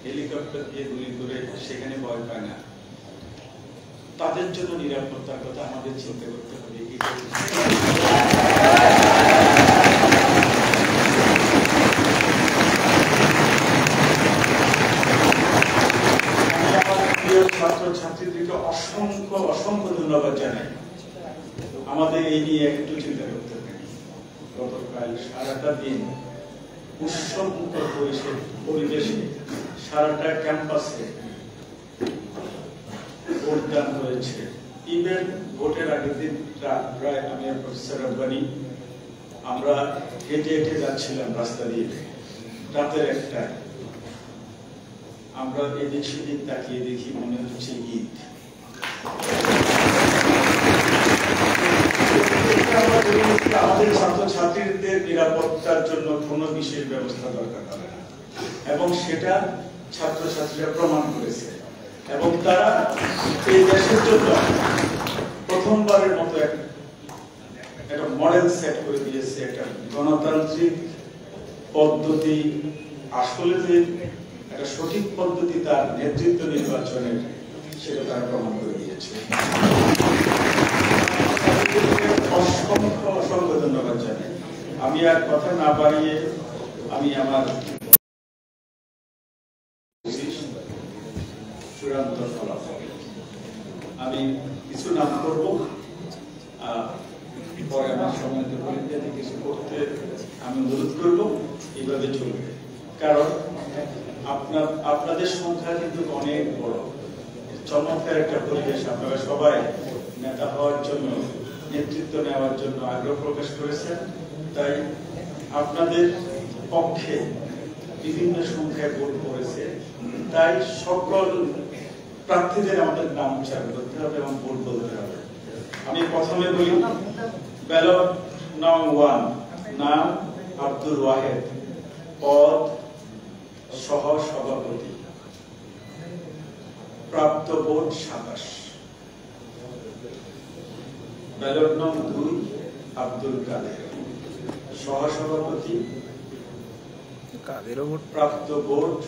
Helicopter দিয়ে গুলি করে সেখানে ভয় পায় না, তাদের জন্য নিরাপত্তার কথা আমাদের চিন্তা করতে হবে। ছাত্রছাত্রীদেরকে অসংখ্য অসংখ্য ধন্যবাদ জানাই। আমাদের এই নিয়ে একটু চিন্তা করতে হবে। গতকাল সারাটা দিন উৎসবমুখর পরিবেশে সারাটা ক্যাম্পাসে ভোটদান হয়েছে। ইভেন ভোটের আগের দিন প্রায় আমি আর প্রফেসর রব্বানী আমরা হেঁটে হেঁটে যাচ্ছিলাম রাস্তা দিয়ে, রাতের একটায় আমরা এদিক সেদিক তাকিয়ে দেখি মনে হচ্ছে ঈদ। আমাদের ছাত্রছাত্রীদের নিরাপত্তার জন্য কোনো বিশেষ ব্যবস্থা দরকার হবে না, এবং সেটা ছাত্রছাত্রীরা প্রমাণ করেছে। এবং তারা এই দেশের জন্য প্রথমবারের মতো একটা মডেল সেট করে দিয়েছে। একটা গণতান্ত্রিক পদ্ধতি, আসলে যে একটা সঠিক পদ্ধতি তার নেতৃত্ব নির্বাচনের, সেটা তারা প্রমাণ করে দিয়েছে। অসংখ্য অসংখ্য ধন্যবাদ জানাই। আমি আর কথা না বাড়িয়ে আমি আমার চূড়ান্ত ফলাফল আমি কিছু নাম করবো, পরে আমার সময় কিছু করতে আমি অনুরোধ করবো। এইভাবে চলবে, কারণ আপনাদের সংখ্যা কিন্তু অনেক বড়, চমৎকার একটা পরিবেশ। আপনারা সবাই নেতা হওয়ার জন্য, নেতৃত্ব নেওয়ার জন্য আগ্রহ প্রকাশ করেছেন। তাই আপনাদের পক্ষে বিভিন্ন সংখ্যায় ভোট পড়েছে। তাই সকল প্রার্থীদের আমাদের নাম উচ্চারণ করতে হবে এবং ভোট বলতে হবে। আমি প্রথমে বলি, ব্যালট নং 1, নাম আব্দুল ওয়াহেদ, পদ সহ সভাপতি, প্রাপ্ত ভোট 27। ব্যালট নং 2, আব্দুল কাদের, সহসভাপতি, প্রাপ্ত ভোট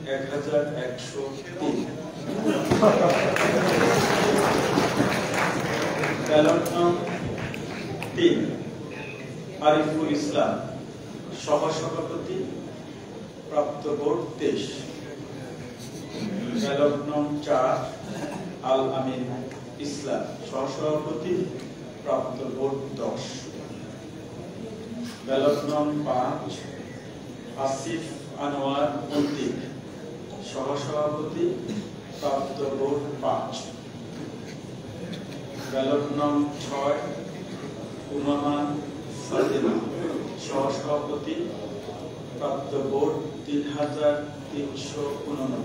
1103। ব্যালট নং 3, আরিফুল ইসলাম, সহসভাপতি, প্রাপ্ত ভোট 23। ব্যালট নং 4, আল আমিন ইসলাম, সহসভাপতি, প্রাপ্ত ভোট 10। ব্যালট নং 5, আসিফ আনোয়ার মন্তিক, সহসভাপতি, প্রাপ্ত ভোট 5। ব্যালট নং 6, উমামা ফাতেমা, সহসভাপতি, প্রাপ্ত ভোট 3389।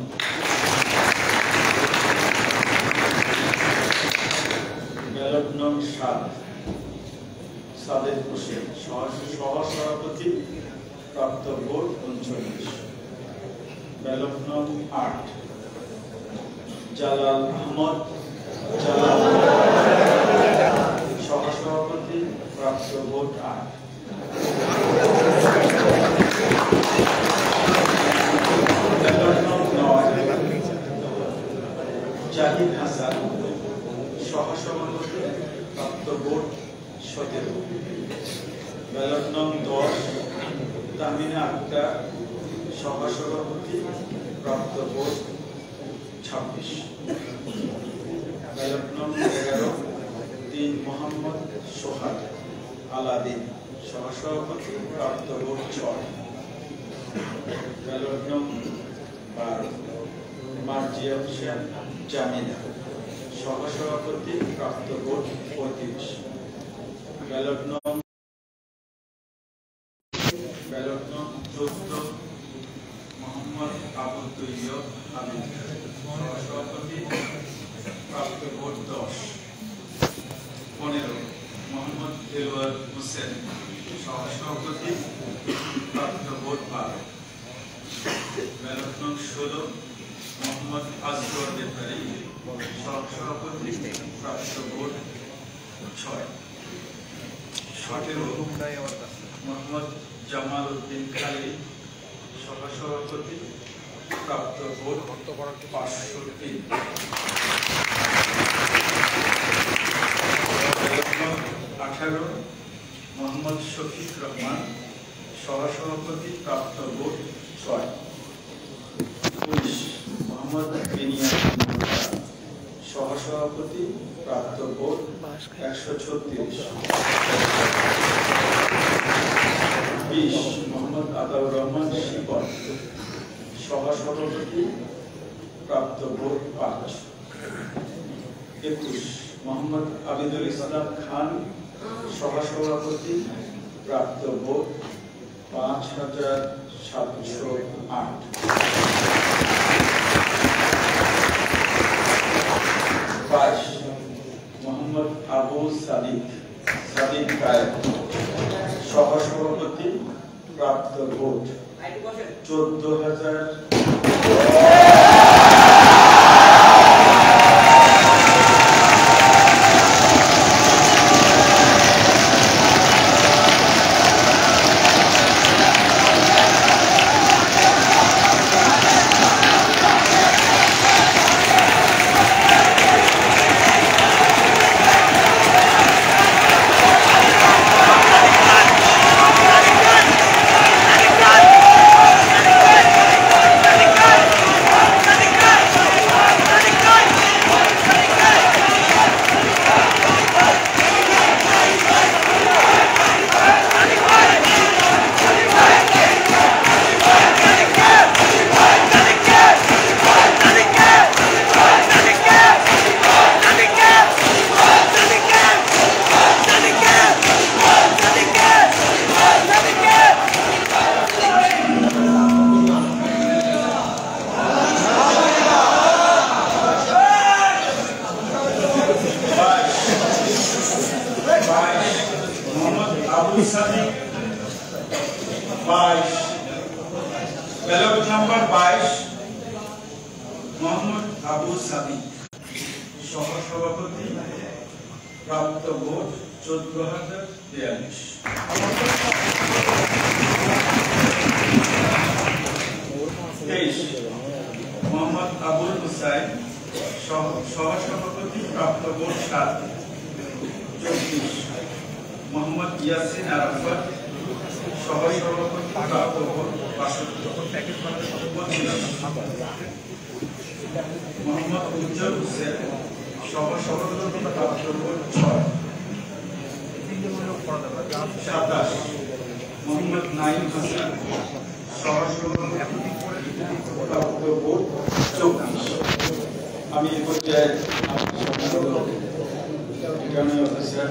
ব্যালট নং 7, সাদেক হোসেন, সহসভাপতি, প্রাপ্ত ভোট 39। ব্যালট নং 8, জালাল আহমদ, সহসভাপতি, প্রাপ্ত ভোট 8। ব্যালট নং 9, জাহিদ হাসান, সহসভাপতি, প্রাপ্ত ভোট 17। ব্যালট নং 10, তামিনা আক্তার, সহসভাপতি, প্রাপ্ত ভোট 26। ব্যালট নং 11, 3 মোহাম্মদ সোহাগ আলাদিন, সহসভাপতি, প্রাপ্ত ভোট 6। ব্যালট নং 12, মার্জিয়া হোসেন জামিনা, সহসভাপতি, প্রাপ্ত ভোট 35। ব্যালট নং 14, মোহাম্মদ আবু তৈয়ব আমিন, সহসভাপতি, প্রাপ্ত ভোট 10। 15, মোহাম্মদ দেলোয়ার হোসেন, সহসভাপতি, প্রাপ্ত ভোট 12। ব্যালট নং 16, মোহাম্মদ আসগর বেতারি, সহসভাপতি, প্রাপ্ত ভোট 6। 17, মোহাম্মদ জামাল উদ্দিন খালিদ, সহসভাপতি, প্রাপ্ত ভোট 503। মোহাম্মদ শফিক রহমান সহসভাপতি প্রাপ্ত ভোট 6। 19 মোহাম্মদ বিনিয়ামিন সহসভাপতি প্রাপ্ত ভোট 136। 20 মোহাম্মদ আতাউর রহমান শিপন সহসভাপতি প্রাপ্ত ভোট 5। 21 মোহাম্মদ আবিদুল ইসলাম খান সহসভাপতি প্রাপ্ত ভোট 5708। 22 মোহাম্মদ আবু সাদিক কায়েম সহসভাপতি প্রাপ্ত ভোট 14000। 22 ব্যালট নাম্বার 22 মোহাম্মদ আবু সাদিক সহসভাপতি প্রাপ্ত ভোট 14042। 23 মোহাম্মদ আবুল হুসাইন সহসভাপতি প্রাপ্ত ভোট 7। 24 মোহাম্মদ ইয়াসিন আরাফাত সহসভাপতি প্রাপ্ত ভোট 62। মোহাম্মদ উজ্জ্বল হোসেন সহসভাপতি প্রাপ্ত ভোট 6। 27 মোহাম্মদ নাইম হোসেন সহসভাপতি প্রাপ্ত ভোট 24। আমি এই পর্যায়ে রিটার্নিং অফিসার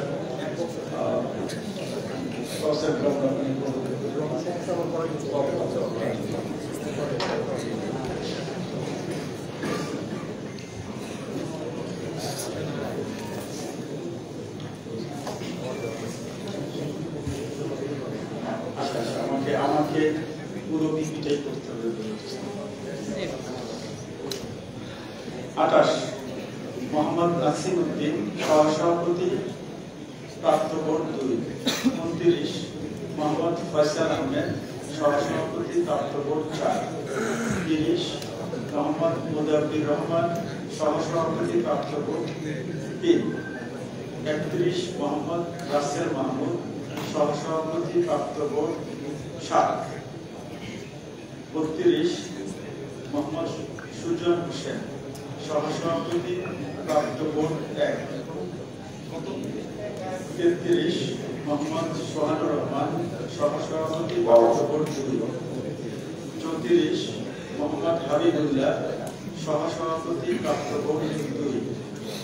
আমাকে পুরো বিপিটাই করতে হবে। 28 মোহাম্মদ নাসিম উদ্দিন সহসভাপতি প্রাপ্ত ভোট 2। 29 মোহাম্মদ ফয়সাল আহমেদ সহসভাপতি প্রাপ্ত ভোট 4। 30 মোহাম্মদ মুদাব্বির রহমান সহসভাপতি প্রাপ্ত ভোট 3। 31 মোহাম্মদ রাসেল মাহমুদ সহসভাপতি প্রাপ্ত ভোট 7। 32 মোহাম্মদ সুজন হোসেন সহসভাপতি প্রাপ্ত ভোট 1। 33 মোহাম্মদ সোহানুর রহমান সহসভাপতি প্রাপ্ত ভোট 2। 34 মোহাম্মদ হাবিবুল্লাহ সহসভাপতি প্রাপ্ত ভোট 2।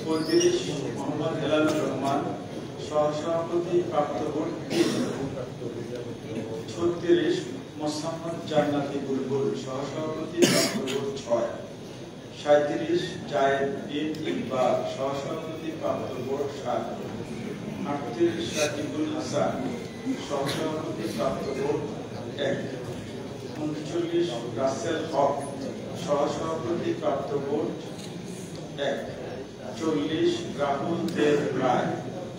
35 মোহাম্মদ হেলালুর রহমান সহসভাপতি প্রাপ্ত ভোট 3। 36 মোসাম্মদ জান্নাতি বুলবুল সহসভাপতি প্রাপ্ত ভোট 6। 37 জায়েদ বিন ইকবাল সহসভাপতি প্রাপ্ত ভোট 7। 38 সাকিবুল হাসান সহসভাপতি প্রাপ্ত ভোট 1। 39 রাসেল হক সহসভাপতি প্রাপ্ত ভোট 1। 40 রাহুল দেব রায়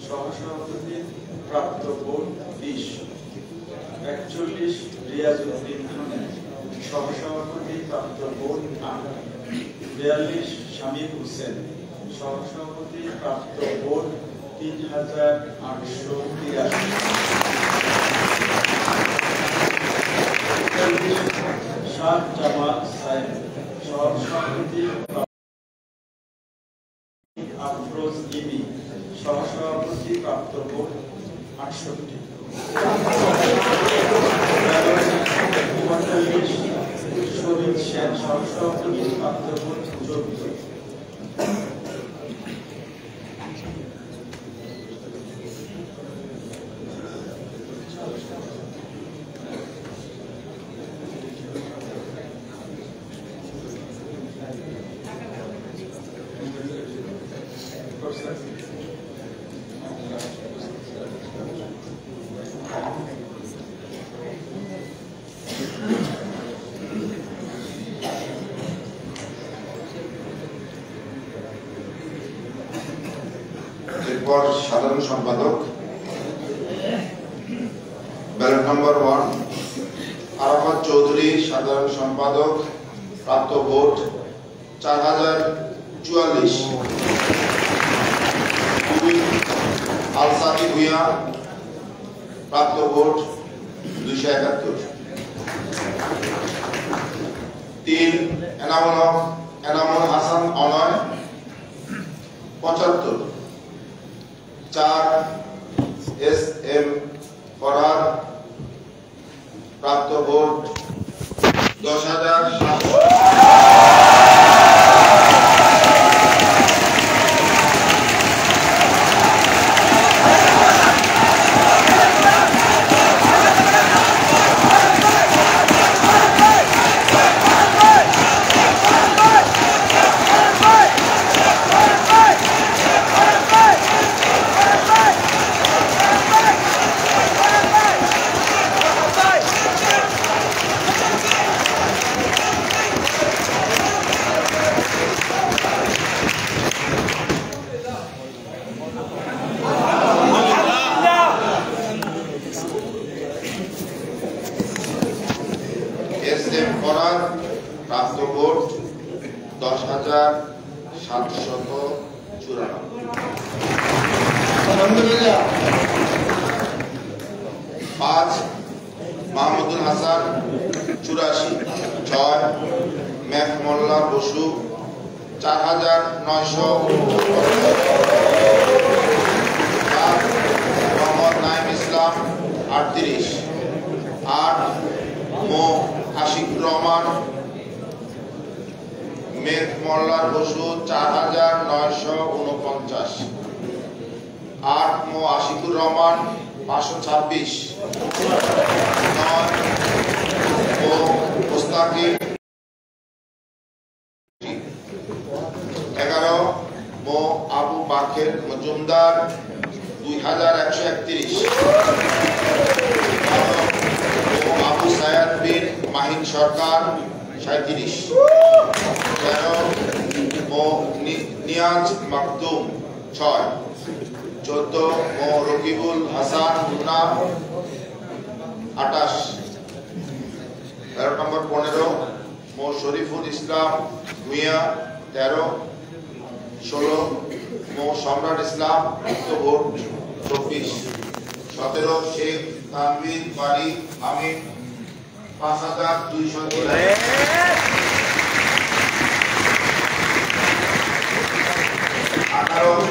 সহসভাপতি প্রাপ্ত ভোট 20। 41 রিয়াজউদ্দিন খান সহসভাপতি প্রাপ্ত ভোট 42 শামীম হোসেন, সহসভাপতি প্রাপ্ত ভোট 3883। শাহ জামাল সাহেব, সহসভাপতি আফরোজ ইবি, সহসভাপতি প্রাপ্ত ভোট 68। শহীদ সেন, সহসভাপতি প্রাপ্ত ভোট 14। এরপর সাধারণ সম্পাদক ব্যালট নম্বর 1 আরাফাত চৌধুরী, সাধারণ সম্পাদক, প্রাপ্ত ভোট 4044। আলসাদি ভুইয়া, প্রাপ্ত vote 271। 3 Enamul Hasan Anoy 75। 4 S M Farhad, প্রাপ্ত ভোট 10,700। এস এম ফরহাদ, প্রাপ্ত ভোট 10,794। 5 মাহমুদুল হাসান 84। 6 মেঘ মোল্লা বসু 4,900। 7 মোহাম্মদ নাইম ইসলাম 38। 8 মো আশিকুর রহমান, মেঘ মোল্লার বসু 4,949। 8 মো আশিকুর রহমান 526। 9 মো মুস্তাকিম। 11 মো আবু বাকের মজুমদার 2,131। আবু সায়াদ বিন মাহিন সরকার 37। 13 মো নিয়াজ মাকদুম 6। 14 মো রকিবুল হাসান মুন্না 28। ব্যালট নম্বর 15 মো শরীফুল ইসলাম মিয়া 13। 16 মো সম্রাট ইসলাম, প্রাপ্ত ভোট 24। 17 শেখ তানভীর বাড়ি আমিন 5,200। 18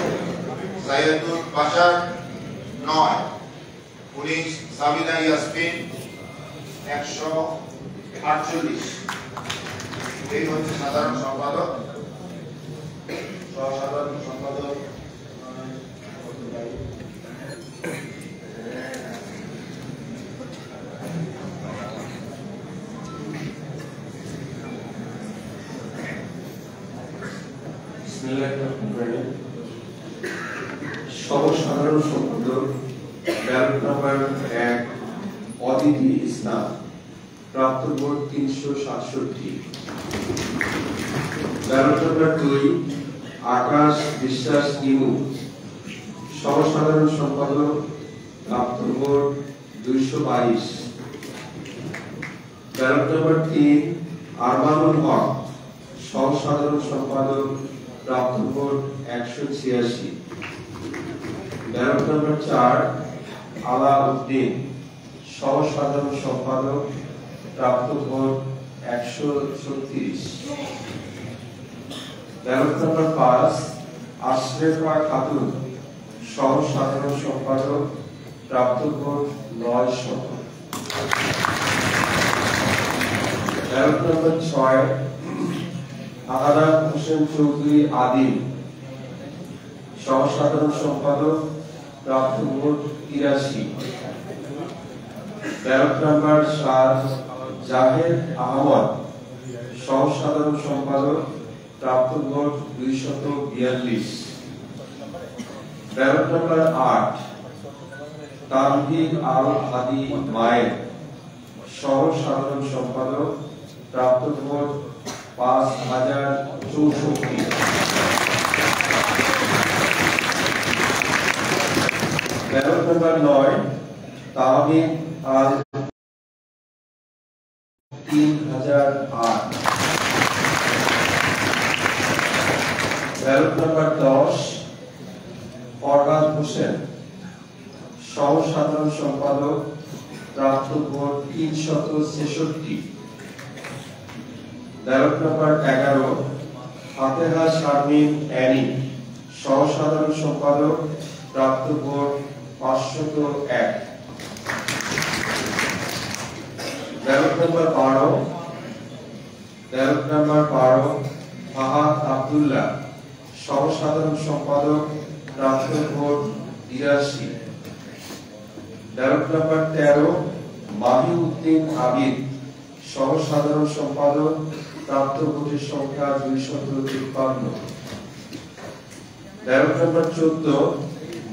সাইয়েদুল বাশার 9। 19 সাবিনা ইয়াসমিন 148। এই হচ্ছে সাধারণ সম্পাদক। সাধারণ সম্পাদক সর্বসাধারণ সম্পাদক ব্যালট নম্বর 1 অদিতি ইসলাম, প্রাপ্ত ভোট 367। ব্যালট নম্বর 2 আকাশ বিশ্বাস ইমু, সর্বসাধারণ সম্পাদক, প্রাপ্ত ভোট 222। ব্যালট নম্বর 3 আরমানুল হক, সহ সাধারণ সম্পাদক, প্রাপ্ত ভোট 186। ব্যালট নম্বর 4 আলাউদ্দিন, সহ সাধারণ সম্পাদক, প্রাপ্ত ভোট 136। ব্যালট নম্বর 5 আশরেফা খাতুন, সহ সাধারণ সম্পাদক, প্রাপ্ত ভোট 900। ব্যালট নম্বর 6 আহারাম হোসেন চৌধুরী আদিল, সহ সাধারণ সম্পাদক, প্রাপ্ত ভোট 83। ব্যালট নম্বর 7 জাহেদ আহমদ, সহ সাধারণ সম্পাদক, প্রাপ্ত ভোট 242। ব্যালট নম্বর 8 তানভীর আল হাদি মায়ের, সহ সাধারণ সম্পাদক, প্রাপ্ত ভোট 5064। ব্যালট নম্বর 9 তাহমিদ আল 3008। ব্যালট নম্বর 10 ফরহাদ হোসেন, সহ সাধারণ সম্পাদক, প্রাপ্ত ভোট 366। ব্যালট নম্বর 11 ফাতেহা শারমিন অ্যানি, সহ সাধারণ সম্পাদক, প্রাপ্ত ভোট 501। ব্যালট নম্বর 12 ফাহাদ আব্দুল্লাহ, সহ সাধারণ সম্পাদক, প্রাপ্ত ভোট 83। ব্যালট নম্বর 13 মাহিউদ্দিন আবিদ, সহ সাধারণ সম্পাদক, প্রাপ্ত ভোটের সংখ্যা 253। ব্যালট নম্বর 14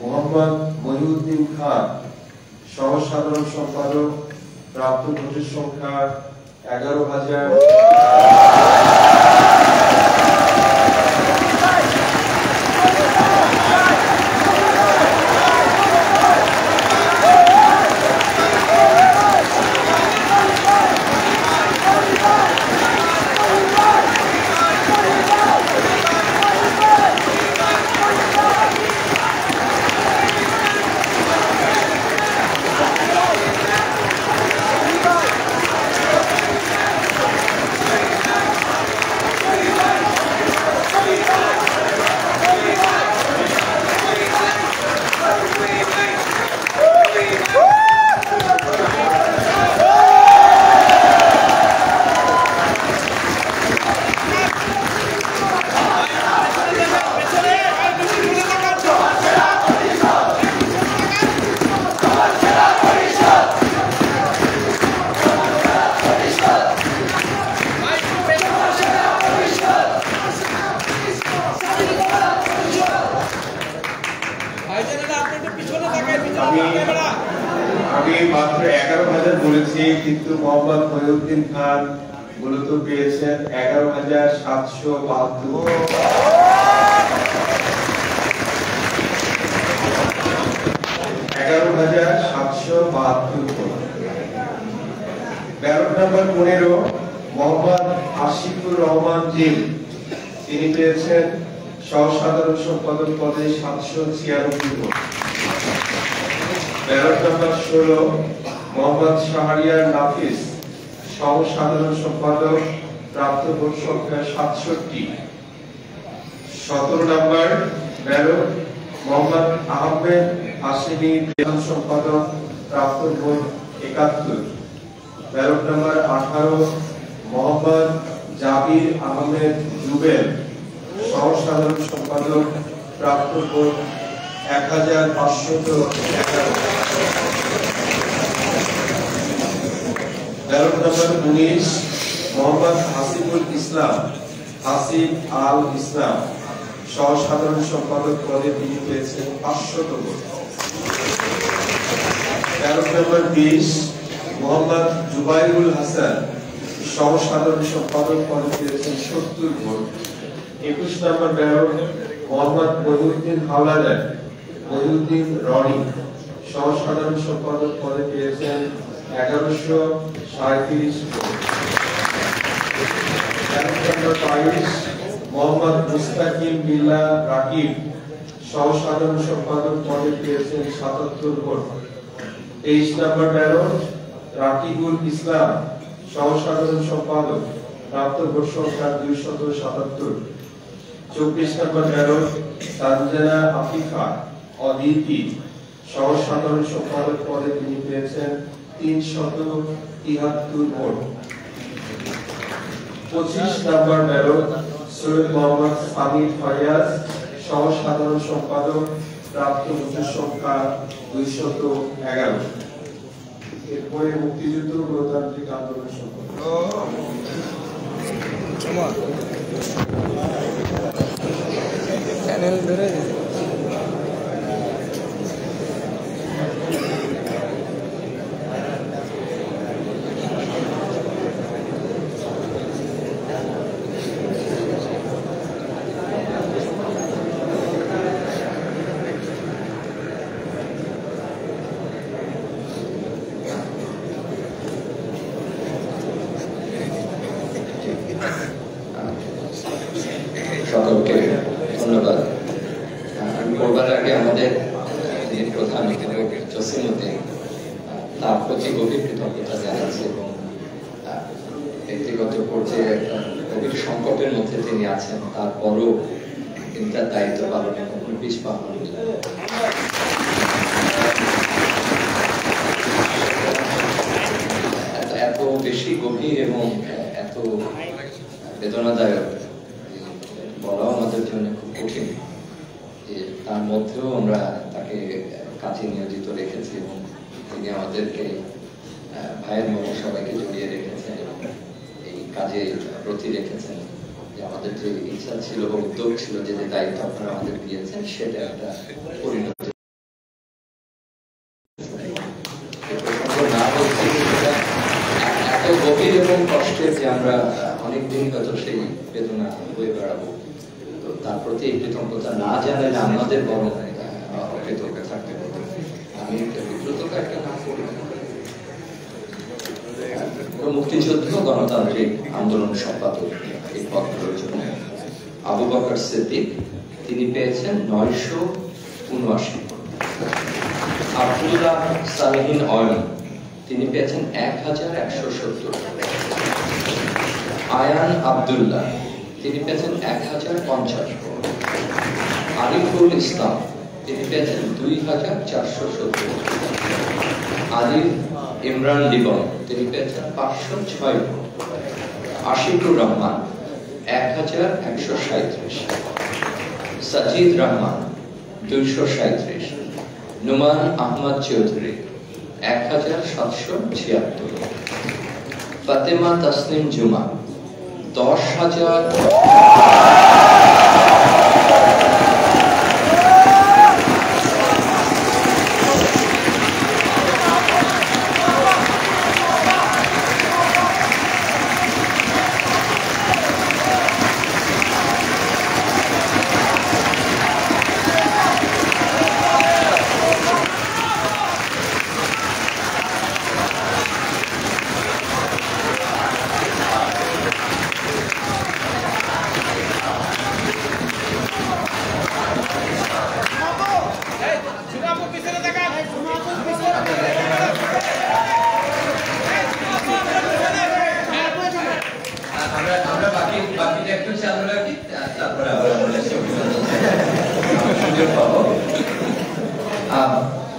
মোহাম্মদ মহিউদ্দিন খান, সহ সাধারণ সম্পাদক, প্রাপ্ত ভোটের সংখ্যা 11,000। আমি মাত্র 11,000 বলেছি, কিন্তু মোহাম্মদ মহিউদ্দিন খান মূলত পেয়েছেন 11,772। ব্যালট নম্বর 15 মোহাম্মদ আশিকুর রহমান জিল, তিনি পেয়েছেন সহ সাধারণ সম্পাদক পদে 796 ভোট। ব্যালট নম্বর 16 মোহাম্মদ শাহরিয়ার নাফিস, সহ সাধারণ সম্পাদক, প্রাপ্ত ভোট সংখ্যা 67। 17 নম্বর ব্যালট মোহাম্মদ আহমেদ হাশিমি, প্রধান সম্পাদক, প্রাপ্ত ভোট 71। ব্যালট নম্বর 18 মোহাম্মদ জাবির আহমেদ জুবেল, সহ সাধারণ সম্পাদক, প্রাপ্ত ভোট 1511। ব্যালট নম্বর 19 মোহাম্মদ হাসিবুল ইসলাম হাসিব আল ইসলাম, সহ সাধারণ সম্পাদক পদে তিনি পেয়েছেন 500 ভোট। ব্যালট নম্বর 20 মোহাম্মদ জুবাইরুল হাসান, সহ সাধারণ সম্পাদক পদে পেয়েছেন 70 ভোট। 21 নম্বর ব্যালট মোহাম্মদ মহিউদ্দিন হাওলাদার মহিউদ্দিন রনি, সহ সাধারণ সম্পাদক পদে পেয়েছেন 1137 ভোট। নম্বর 22 মোহাম্মদ মুস্তাকিম বিল্লাহ রাকিব সহ সাধারণ সম্পাদক পদে পেয়েছেন 77 ভোট। 23 নম্বর ব্যালট রাকিবুল ইসলাম সহ সাধারণ সম্পাদক, প্রাপ্ত ভোট সংখ্যা 277। 24 নম্বর ব্যালট তানজানা আফিফা অদিতি সহ সাধারণ সম্পাদক পদে তিনি পেয়েছেন 373 ভোট। 25 নম্বর ব্যালট সৈয়দ মোহাম্মদ সামিদ ফায়াজ সহ সাধারণ সম্পাদক, প্রাপ্ত ভোটের সংখ্যা 211। এরপরে মুক্তিযুদ্ধ গণতান্ত্রিক আন্দোলন সম্পর্কে চ্যানেল ধরে সকলকে ধন্যবাদ। আমি বলবার আগে আমাদের যিনি প্রধান জসিমউদ্দিন, তার প্রতি গভীর কৃতজ্ঞতা জানাচ্ছি এবং ব্যক্তিগত পর্যায়ে একটা গভীর সংকটের মধ্যে তিনি আছেন, তারপরও তিনি তার দায়িত্ব পালনে কখনো পিছপা হন। এত বেশি গভীর এবং এত বেদনাদায়ক বলাও আমাদের জন্য খুব কঠিন, যে তার মধ্যেও আমরা তাকে কাজে নিয়োজিত রেখেছি এবং তিনি আমাদেরকে ভাইয়ের মতো সবাইকে জড়িয়ে রেখেছেন এবং এই কাজে প্রতি রেখেছেন, যে আমাদের যে ইচ্ছা ছিল বা উদ্যোগ ছিল, যে দায়িত্ব আপনারা আমাদের দিয়েছেন, সেটা একটা পরিণতি না হচ্ছে এত গভীর এবং কষ্টের, যে আমরা অনেকদিন হয়তো সেই বেদনা বয়ে বেড়াবো। তার প্রতি কৃতজ্ঞতা না জানালে আমাদের বড় অকৃতজ্ঞ থাকতে হবে। আমি বিব্রতকে একটা নাম করি, মুক্তিযুদ্ধ গণতান্ত্রিক আন্দোলন সম্পাদক এই পদগুলোর জন্য আবু বকর সিদ্দিক, তিনি পেয়েছেন 979 ভোট। আব্দুল্লাহ সালেহিন অয়ন, তিনি পেয়েছেন 1170। আয়ান আব্দুল্লাহ, তিনি পেয়েছেন 1050 ভোট। আরিফুল ইসলাম, তিনি পেয়েছেন 2470। আলিফ ইমরান লিবন, তিনি পেয়েছেন 506 ভোট। আশিকুর রহমান 1137। সাজিদ রহমান 237। নুমান আহমদ চৌধুরী 1776। ফাতেমা তাসনিম জুমা 10,000।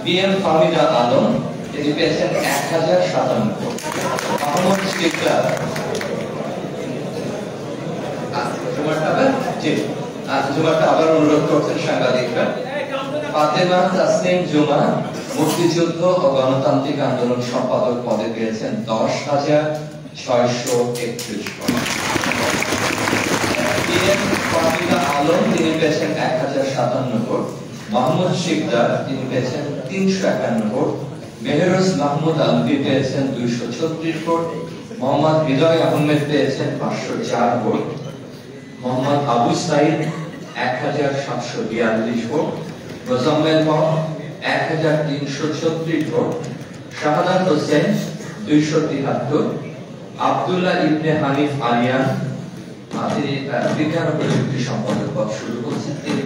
বিএম ফামিদা আলম, তিনি পেয়েছেন 1057 ভোট। মোহাম্মদ শিকদার, জুমাটা আবার অনুরোধ করছেন সাংবাদিকরা। ফাতেমা তাসনিম জুমা মুক্তিযুদ্ধ ও গণতান্ত্রিক আন্দোলন সম্পাদক পদে পেয়েছেন 10,631 ভোট। বিএম ফামিদা আলম, তিনি পেয়েছেন 1057 ভোট। মোহাম্মদ শিকদার, তিনি পেয়েছেন 351 ভোট। মেহরুজ মাহমুদ আলভী পেয়েছেন 236 ভোট। মোহাম্মদ হৃদয় আহমেদ পেয়েছেন 504 vote. Mohammad Abu Saeed 1742 vote. Mozammel Haque 1336 vote. Shahadat Hossain 273, Abdullah ইবনে হানিফ আলিয়ান তিনি বিজ্ঞান ও প্রযুক্তি সম্পাদক পদ শুরু করছেন, তিনি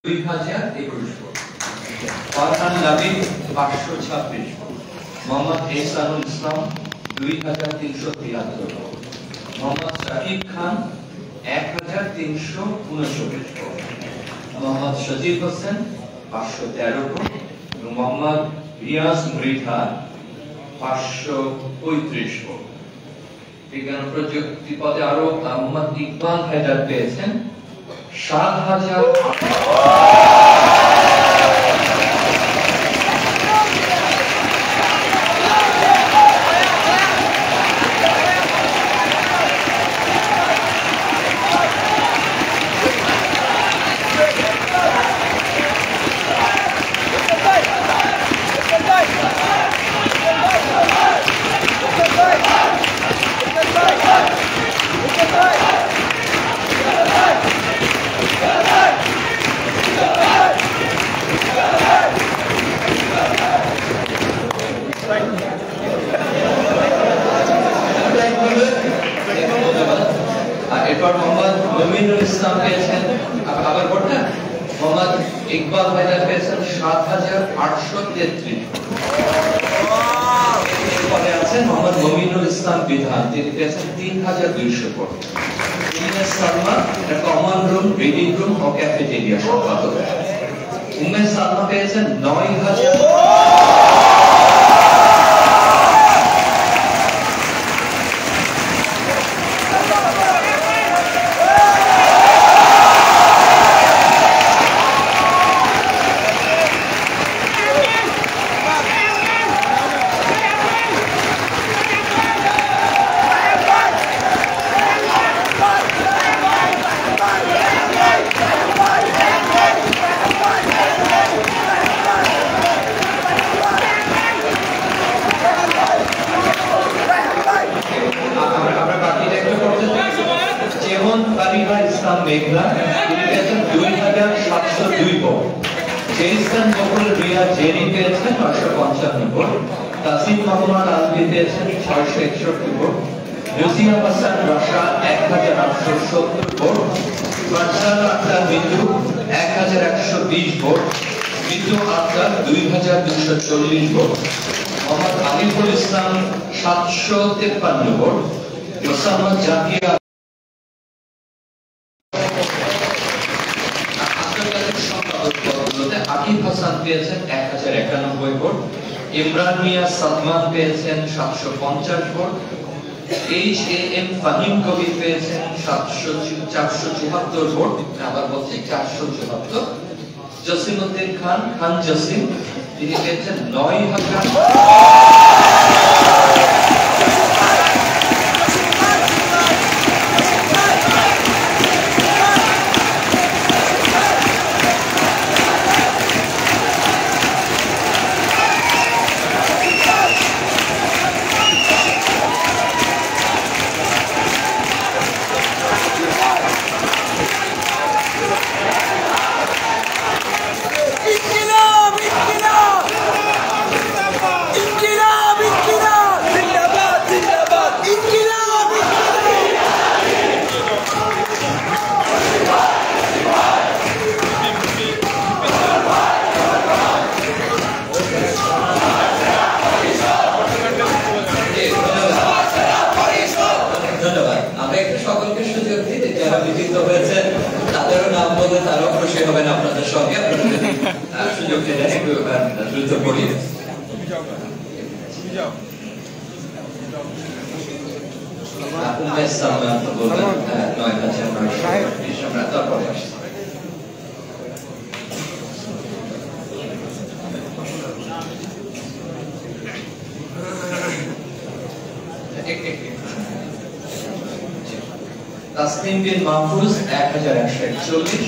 2021 ভোট। ফারহান লাবিব 526 ভোট। মোহাম্মদ এহসানুল ইসলাম 2373 ভোট। মোহাম্মদ শাকিব খান 1339 ভোট। মোহাম্মদ সজিব হোসেন 513 ভোট। মোহাম্মদ রিয়াজ মৃধা 535 ভোট। বিজ্ঞান ও প্রযুক্তি পদে আরো মোহাম্মদ ইকবাল হায়দার পেয়েছেন 7000। এরপর মোহাম্মদ মমিনুল ইসলাম পেয়েছেন, আবার ভোটটা মোহাম্মদ ইকবাল হায়দার পেয়েছেন 7833। এরপরে আছেন মোহাম্মদ মমিনুল ইসলাম বিধান, তিনি পেয়েছেন 3200 vote. Imran Salma common room, reading room ও ক্যাফেটেরিয়া সম্পাদক। উম্মে সালমা পেয়েছেন 9000। মেঘনা তিনি পেয়েছেন 2702 ভোট। জেইসান বকুল রিয়া জেরি পেয়েছেন 955 ভোট। তাসিম মোহাম্মদ আলভি পেয়েছেন 661 vote. Lucia Hasan Rasha 1870 vote. Farzana Akter Mitu 1120 vote. Mitu Akter 2240 vote. Mohammad Aliful Islam 753 vote. Osama Zakia Akib Hasan পেয়েছেন 1091 ভোট। ইমরান মিয়া সালমান পেয়েছেন 750 ভোট। এইচ.এ.এম. ফাহিম কবির পেয়েছেন 474 ভোট, আবার বলছি 474। জসিমউদ্দিন খান খান জসিম তিনি পেয়েছেন 9000। তাদেরও নাম বললে তারাও খুশি হবেন আপনাদের সঙ্গে। সুযোগ দিলে একটু দ্রুত পড়ি। আমরা তারপরে আসছি। Tasnim Bin Mahfuz 1141,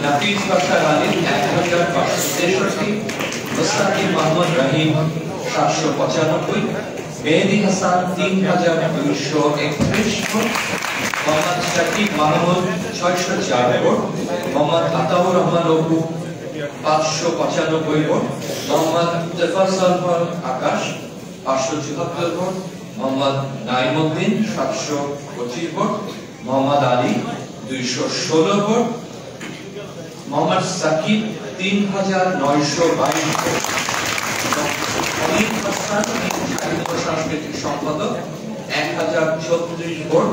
Nafis Bashar Ali 1563, Mustakim Mohammad Rahim 795, Mehedi Hasan 3231 vote, Mohammad Shakib Mahmud 604 vote, Mohammad Ataur Rahman Apu 595 vote, Mohammad Tefazzal Akash 574 vote, Mohammad Naimuddin 725 vote, Mohammad Ali 216 vote, Mohammad Sakib 3922 vote, Anil Hasan সাংস্কৃতিক সম্পাদক 1036 ভোট,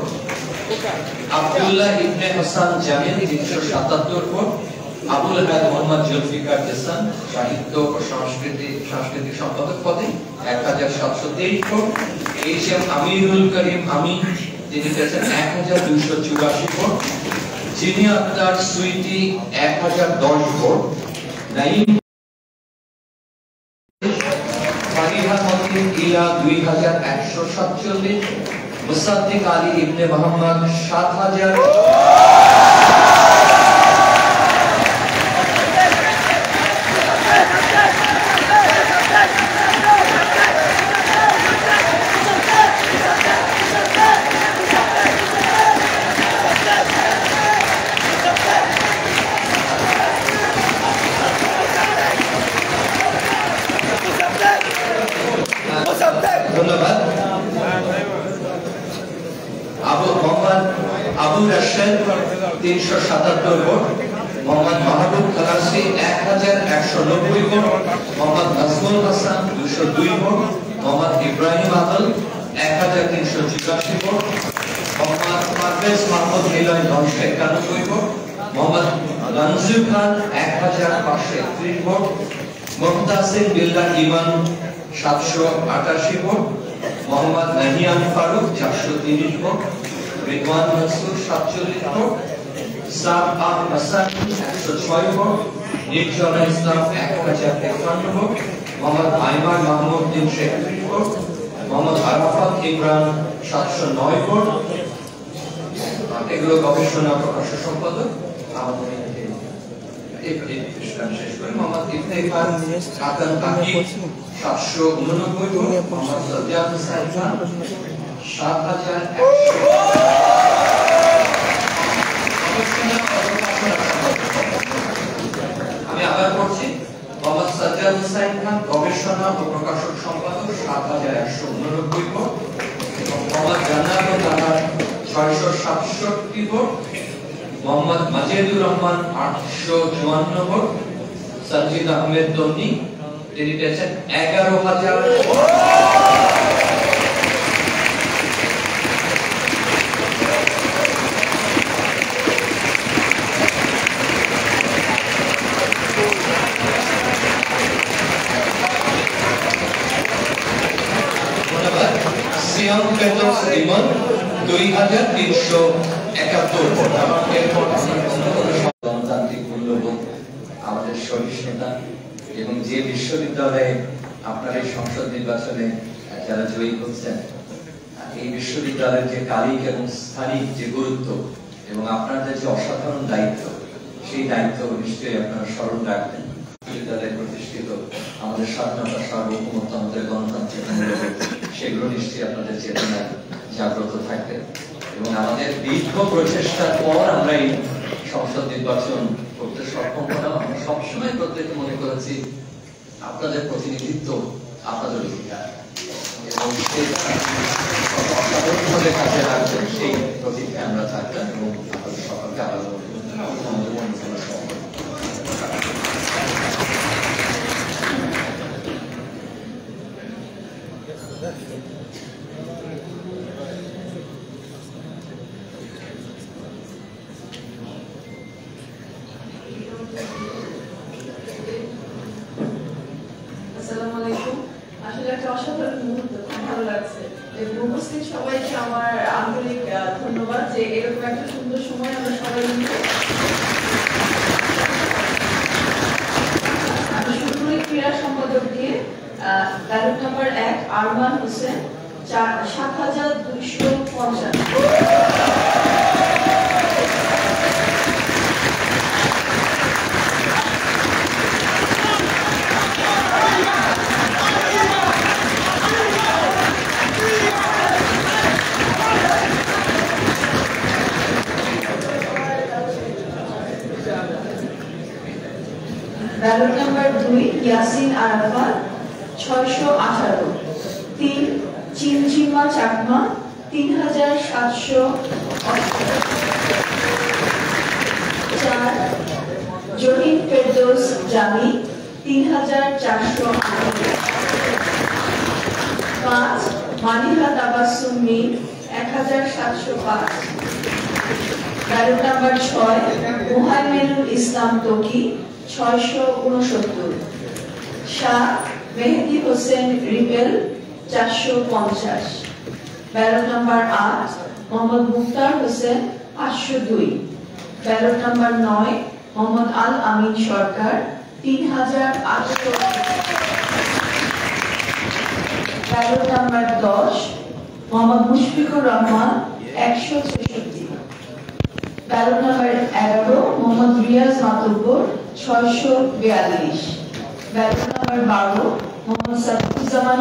আব্দুল্লাহ ইবনে হাসান জামিল 377 ভোট, আবুল হায়াত মোহাম্মদ জুলফিকার হাসান সাহিত্য ও সাংস্কৃতিক সম্পাদক পদে 1723 ভোট, এইচএম আমিরুল করিম আমিন তিনি পেয়েছেন 1284 ভোট, জিনি আক্তার সুইটি 1010 ভোট, নাইম ফারিহা মতিন ইলা 2147, মুসাদ্দিক আলী ইবনে মোহাম্মদ 7000, ধন্যবাদ। Abu Rashed 377 vote, Mohammad Mahbub Khalasi 1190 vote, Mohammad Nazmul Hasan 202 vote, Mohammad Ibrahim Adal 1384 vote, Mohammad Parvez Mahmud Niloy 991 vote, Mohammad Ranju Khan 1531 vote, Muhtasin Billah Iman 788 vote, Mohammad Nahiyan Faruk 430 vote, Ridwan Mansur 47 vote, Saad Al Hasan 106 vote, Nirjona Islam 1053 ভোট, মোহাম্মদ আইমান মাহমুদ 331 ভোট, মোহাম্মদ আরাফাত ইমরান 709 ভোট। এগুলো গবেষণা প্রকাশক সম্পাদক আমাদের শেষ করে মোহাম্মদ ইবনে খান হাকান তাকিব 789 ভোট, মোহাম্মদ সাজ্জাদ হোসেন খান 7100। আমি আবার পড়ছি, মোহাম্মদ সাজ্জাদ হোসেন খান গবেষণা ও প্রকাশক সম্পাদক 7189 ভোট, মোহাম্মদ জান্নাত তাহার 667 ভোট, মোহাম্মদ মাজেদুর রহমান 854 ভোট, সঞ্জিদ আহমেদ তন্নি তিনি পেয়েছেন 11000 ভোট। সিয়াম পেট্রোস ইমন 2371 ভোট। এরপর গণতান্ত্রিক মূল্যবোধ, আমাদের সহিষ্ণুতা এবং যে বিশ্ববিদ্যালয়ে আপনার এই সংসদ নির্বাচনে যারা জয়ী হচ্ছেন, এই বিশ্ববিদ্যালয়ের যে কালিক এবং স্থানিক যে গুরুত্ব এবং আপনাদের যে অসাধারণ দায়িত্ব, সেই দায়িত্ব নিশ্চয়ই আপনারা স্মরণ রাখবেন। বিশ্ববিদ্যালয়ে প্রতিষ্ঠিত আমাদের স্বাধীনতা, সার্বভৌমত্ব, আমাদের গণতান্ত্রিক মূল্যবোধ, সেগুলো নিশ্চয়ই আপনাদের চেতনায় জাগ্রত থাকবে এবং আমাদের দীর্ঘ প্রচেষ্টার পর আমরা এই সংসদ নির্বাচন করতে সক্ষম হলাম। আমরা সবসময় প্রত্যেকে মনে করেছি আপনাদের প্রতিনিধিত্ব আপনাদের অধিকার এবং সাধারণভাবে কাজে রাখবেন, সেই প্রতীক্ষায় আমরা থাকতাম এবং আপনাদের সকলকে আবার আসসালামু আলাইকুম। আসলে একটা অসাধারণ মুহূর্ত, খুব ভালো লাগছে এবং উপস্থিত সবাইকে আমার আন্তরিক ধন্যবাদ যে এরকম একটা সুন্দর সময় আমরা সবাই মিলে। আমি শুরু করি ক্রীড়া সম্পাদক দিয়ে। Ballot number 1 Arman Hossain 7250। Ballot number 2 Yasin Arafat 618। 3 Chimchima Chakma 3788। 4 Zahir Ferdous Jami 3408। 5 Maniha Tabassum Mim 1705। Ballot number 6 Muhaiminul Islam Toki 669। 7 Mehedi Hossain Ripel 450। Ballot number 8 Mohammad Mukhtar Hossain 502। Ballot number 9 Mohammad Al Amin Sarkar 3800। Ballot number 10 Mohammad Mushfiqur Rahman 166। Ballot number 11 Mohammad Riaz Matubbar 642। Ballot number 12 Mohammad Asaduzzaman